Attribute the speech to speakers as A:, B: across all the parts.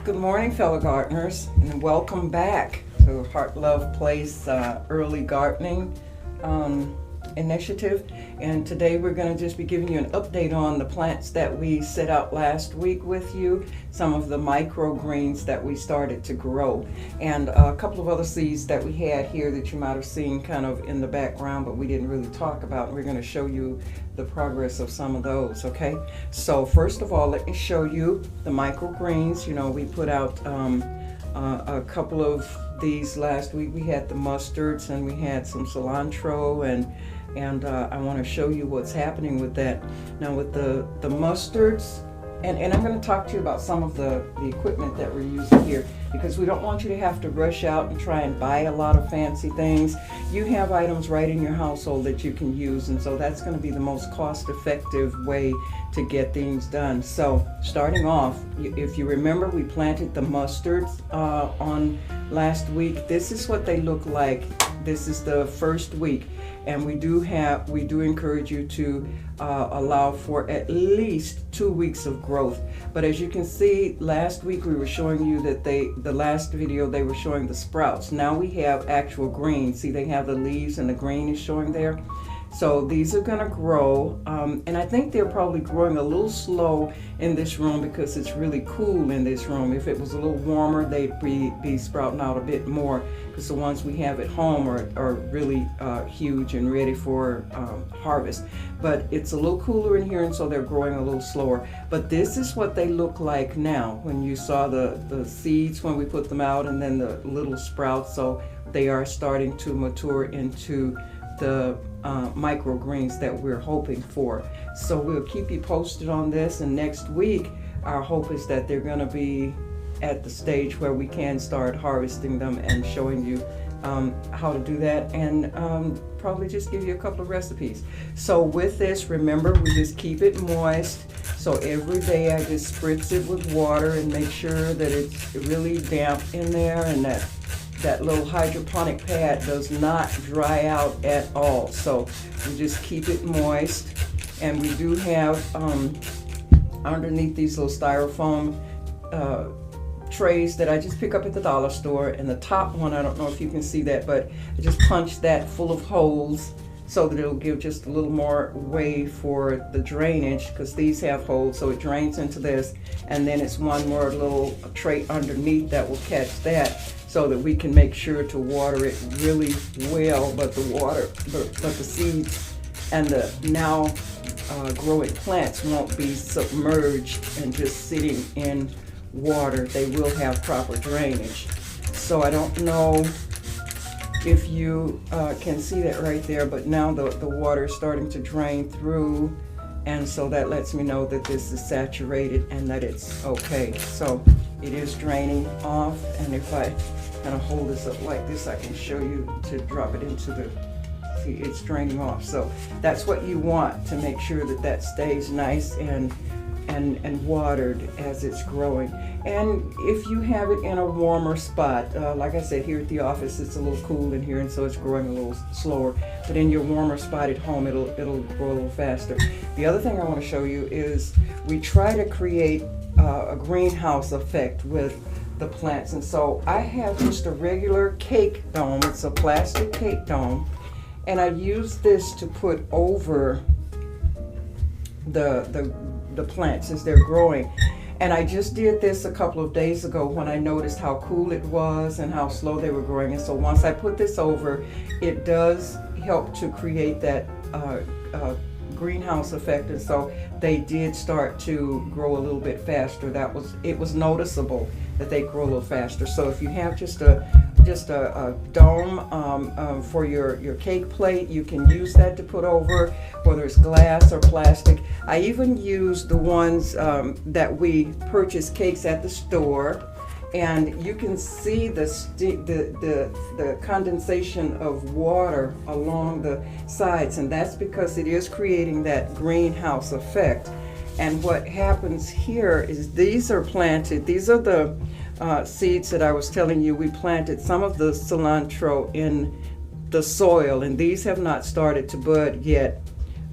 A: Good morning, fellow gardeners, and welcome back to Heart Love Place Early Gardening Initiative. And today we're going to just be giving you an update on the plants that we set out last week with you, some of the microgreens that we started to grow, and a couple of other seeds that we had here that you might have seen kind of in the background, but we didn't really talk about. We're going to show you the progress of some of those, okay? So first of all, let me show you the microgreens. You know, we put out a couple of these last week. We had the mustards and we had some cilantro, and I want to show you what's happening with that. Now with the mustards, and I'm going to talk to you about some of the equipment that we're using here, because we don't want you to have to rush out and try and buy a lot of fancy things. You have items right in your household that you can use, and so that's going to be the most cost-effective way to get things done. So starting off, if you remember, we planted the mustards on last week. This is what they look like. This is the first week, and we do encourage you to allow for at least 2 weeks of growth. But as you can see, last week we were showing you that the last video they were showing the sprouts. Now we have actual green. See, they have the leaves and the green is showing there. So these are going to grow, and I think they're probably growing a little slow in this room because it's really cool in this room. If it was a little warmer, they'd be sprouting out a bit more, because the ones we have at home are really huge and ready for harvest. But it's a little cooler in here, and so they're growing a little slower. But this is what they look like now when you saw the seeds when we put them out, and then the little sprouts. So they are starting to mature into the microgreens that we're hoping for. So we'll keep you posted on this, and next week our hope is that they're going to be at the stage where we can start harvesting them and showing you how to do that, and probably just give you a couple of recipes. So with this, remember, we just keep it moist. So every day I just spritz it with water and make sure that it's really damp in there, and that little hydroponic pad does not dry out at all. So we just keep it moist. And we do have underneath these little styrofoam trays that I just pick up at the dollar store. And the top one, I don't know if you can see that, but I just punch that full of holes so that it'll give just a little more way for the drainage, because these have holes, so it drains into this, and then it's one more little tray underneath that will catch that, so that we can make sure to water it really well. But the seeds and the now growing plants won't be submerged and just sitting in water. They will have proper drainage. So I don't know if you can see that right there, but now the water is starting to drain through, and so that lets me know that this is saturated and that it's okay. So it is draining off, and if I kind of hold this up like this, I can show you to drop it into the, see, it's draining off. So that's what you want, to make sure that that stays nice and watered as it's growing. And if you have it in a warmer spot, like I said, here at the office it's a little cool in here, and so it's growing a little slower, but in your warmer spot at home it'll grow a little faster. The other thing I want to show you is we try to create a greenhouse effect with the plants, and so I have just a regular cake dome. It's a plastic cake dome, and I use this to put over the plants as they're growing. And I just did this a couple of days ago when I noticed how cool it was and how slow they were growing. And so once I put this over, it does help to create that greenhouse effect. And so they did start to grow a little bit faster. It was noticeable that they grow a little faster. So if you have just a dome for your cake plate, you can use that to put over, whether it's glass or plastic. I even use the ones that we purchase cakes at the store, and you can see the condensation of water along the sides, and that's because it is creating that greenhouse effect. And what happens here is these are planted, these are the seeds that I was telling you. We planted some of the cilantro in the soil, and these have not started to bud yet.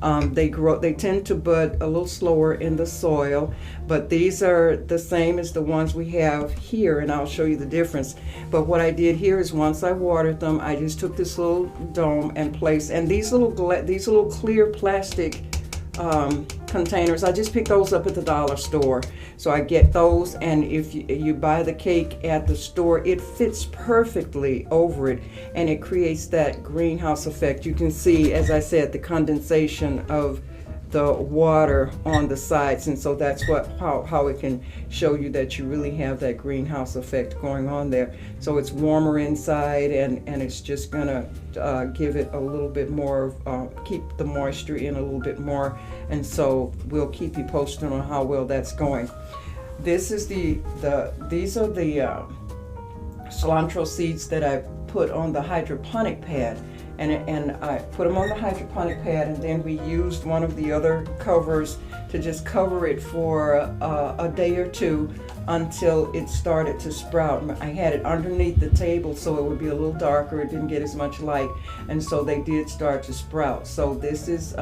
A: They tend to bud a little slower in the soil, but these are the same as the ones we have here, and I'll show you the difference. But what I did here is once I watered them, I just took this little dome and placed, and these little clear plastic containers, I just picked those up at the dollar store. So I get those, and if you buy the cake at the store, it fits perfectly over it, and it creates that greenhouse effect. You can see, as I said, the condensation of the water on the sides, and so that's how it can show you that you really have that greenhouse effect going on there. So it's warmer inside, and it's just gonna give it a little bit more, keep the moisture in a little bit more, and so we'll keep you posted on how well that's going. This is these are the cilantro seeds that I put on the hydroponic pad. And I put them on the hydroponic pad, and then we used one of the other covers to just cover it for a day or two until it started to sprout. I had it underneath the table so it would be a little darker, it didn't get as much light, and so they did start to sprout. So this is,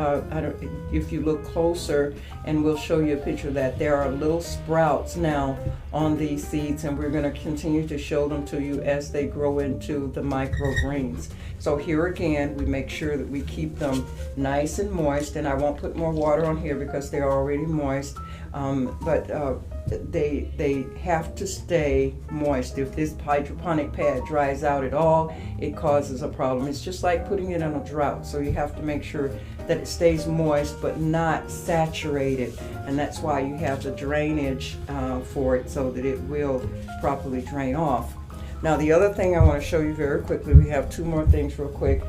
A: if you look closer, and we'll show you a picture of that, there are little sprouts now on these seeds, and we're going to continue to show them to you as they grow into the microgreens. So here again, we make sure that we keep them nice and moist, and I won't put more water on here because they're already moist, but they have to stay moist. If this hydroponic pad dries out at all, it causes a problem. It's just like putting it in a drought, so you have to make sure that it stays moist but not saturated, and that's why you have the drainage for it, so that it will properly drain off. Now the other thing I want to show you very quickly, we have two more things real quick.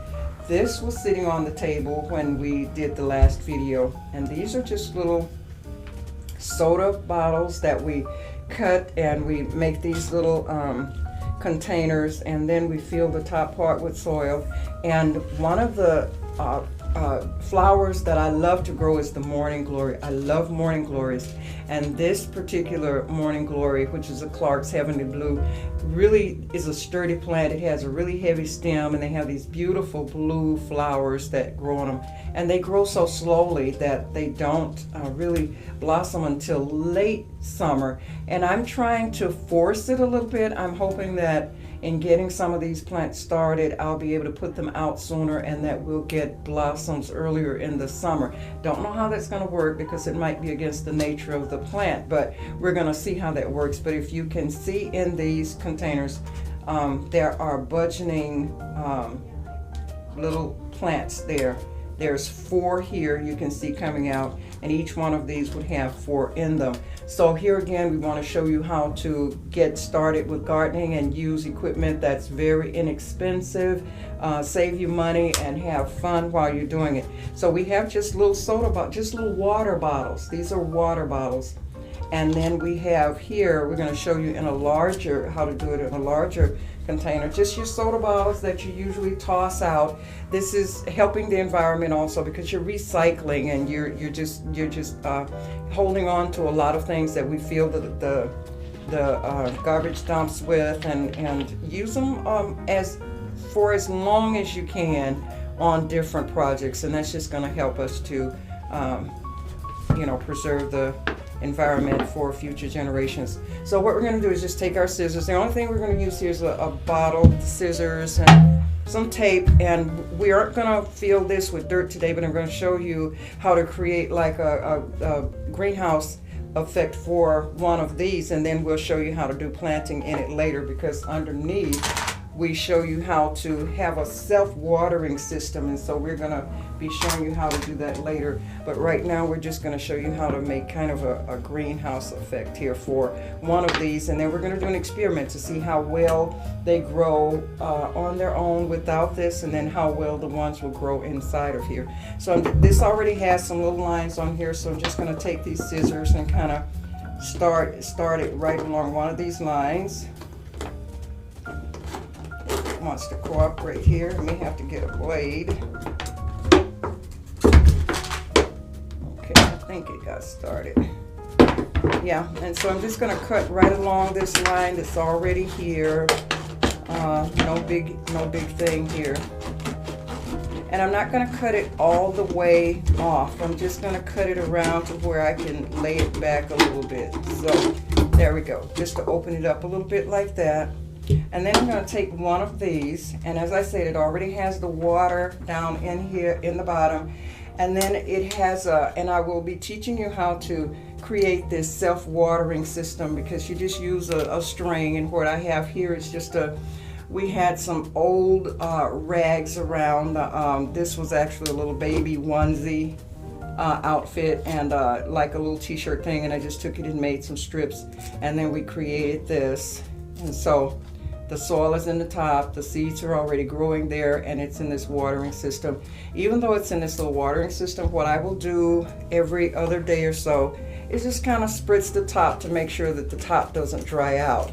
A: This was sitting on the table when we did the last video, and these are just little soda bottles that we cut, and we make these little containers, and then we fill the top part with soil. And one of the flowers that I love to grow is the morning glory. I love morning glories, and this particular morning glory, which is a Clark's Heavenly Blue, really is a sturdy plant. It has a really heavy stem, and they have these beautiful blue flowers that grow on them, and they grow so slowly that they don't really blossom until late summer. And I'm trying to force it a little bit. I'm hoping that in getting some of these plants started, I'll be able to put them out sooner, and that we'll get blossoms earlier in the summer. Don't know how that's going to work because it might be against the nature of the plant, but we're going to see how that works. But if you can see in these containers, there are budgeting little plants there. There's 4 here you can see coming out, and each one of these would have 4 in them. So here again, we want to show you how to get started with gardening and use equipment that's very inexpensive, save you money, and have fun while you're doing it. So we have just little just little water bottles. These are water bottles. And then we have here, we're going to show you in a larger, how to do it in a larger container, just your soda bottles that you usually toss out. This is helping the environment also because you're recycling, and you're just holding on to a lot of things that we fill the garbage dumps with, and use them for as long as you can on different projects, and that's just going to help us to preserve the environment for future generations. So what we're going to do is just take our scissors. The only thing we're going to use here is a bottle, scissors, and some tape, and we aren't going to fill this with dirt today, but I'm going to show you how to create like a greenhouse effect for one of these, and then we'll show you how to do planting in it later, because underneath we show you how to have a self-watering system, and so we're going to be showing you how to do that later. But right now we're just going to show you how to make kind of a greenhouse effect here for one of these, and then we're going to do an experiment to see how well they grow on their own without this, and then how well the ones will grow inside of here. So this already has some little lines on here, so I'm just going to take these scissors and kind of start it right along one of these lines. Wants to cooperate here. I may have to get a blade. Okay, I think it got started. Yeah, and so I'm just going to cut right along this line that's already here. No big thing here. And I'm not going to cut it all the way off. I'm just going to cut it around to where I can lay it back a little bit. So there we go, just to open it up a little bit like that. And then I'm going to take one of these, and as I said, it already has the water down in here in the bottom. And then it has and I will be teaching you how to create this self-watering system, because you just use a string. And what I have here is just we had some old rags around. This was actually a little baby onesie outfit, and like a little t-shirt thing, and I just took it and made some strips, and then we created this. And so the soil is in the top, the seeds are already growing there, and it's in this watering system. Even though it's in this little watering system, what I will do every other day or so is just kind of spritz the top to make sure that the top doesn't dry out.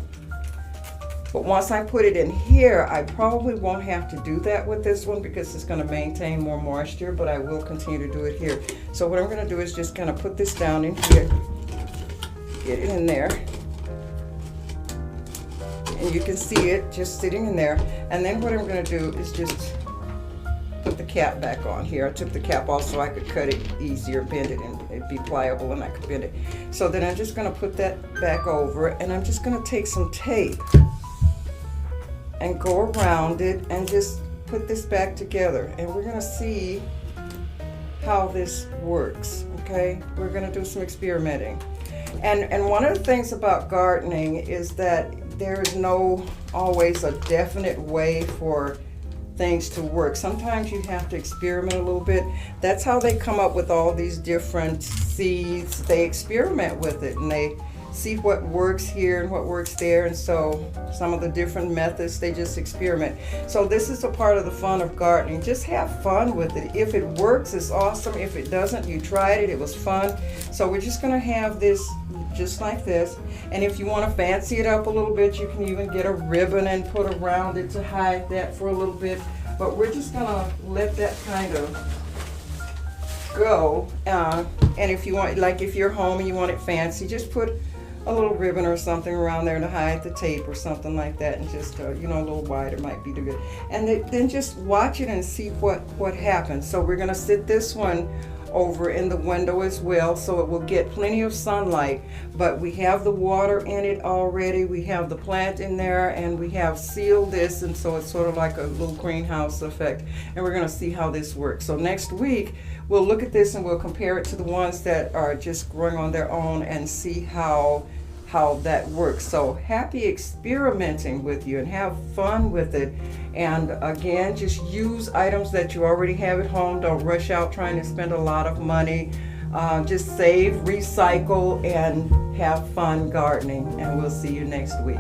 A: But once I put it in here, I probably won't have to do that with this one, because it's going to maintain more moisture, but I will continue to do it here. So what I'm going to do is just kind of put this down in here, get it in there. And you can see it just sitting in there. And then what I'm going to do is just put the cap back on here. I took the cap off so I could cut it easier, bend it, and it'd be pliable and I could bend it. So then I'm just going to put that back over, and I'm just going to take some tape and go around it and just put this back together. And we're going to see how this works, okay? We're going to do some experimenting. And one of the things about gardening is that there is no always a definite way for things to work. Sometimes you have to experiment a little bit. That's how they come up with all these different seeds. They experiment with it, and they see what works here and what works there. And so some of the different methods, they just experiment. So this is a part of the fun of gardening. Just have fun with it. If it works, it's awesome. If it doesn't, you tried it, it was fun. So we're just going to have this just like this. And if you want to fancy it up a little bit, you can even get a ribbon and put around it to hide that for a little bit. But we're just going to let that kind of go. And if you want, like if you're home and you want it fancy, just put a little ribbon or something around there to hide the tape or something like that, and just you know, a little wider might be good. And then just watch it and see what happens. So we're going to sit this one over in the window as well, so it will get plenty of sunlight. But we have the water in it already, we have the plant in there, and we have sealed this, and so it's sort of like a little greenhouse effect. And we're going to see how this works. So next week we'll look at this and we'll compare it to the ones that are just growing on their own and see how that works. So happy experimenting with you, and have fun with it. And again, just use items that you already have at home. Don't rush out trying to spend a lot of money. Just save, recycle, and have fun gardening. And we'll see you next week.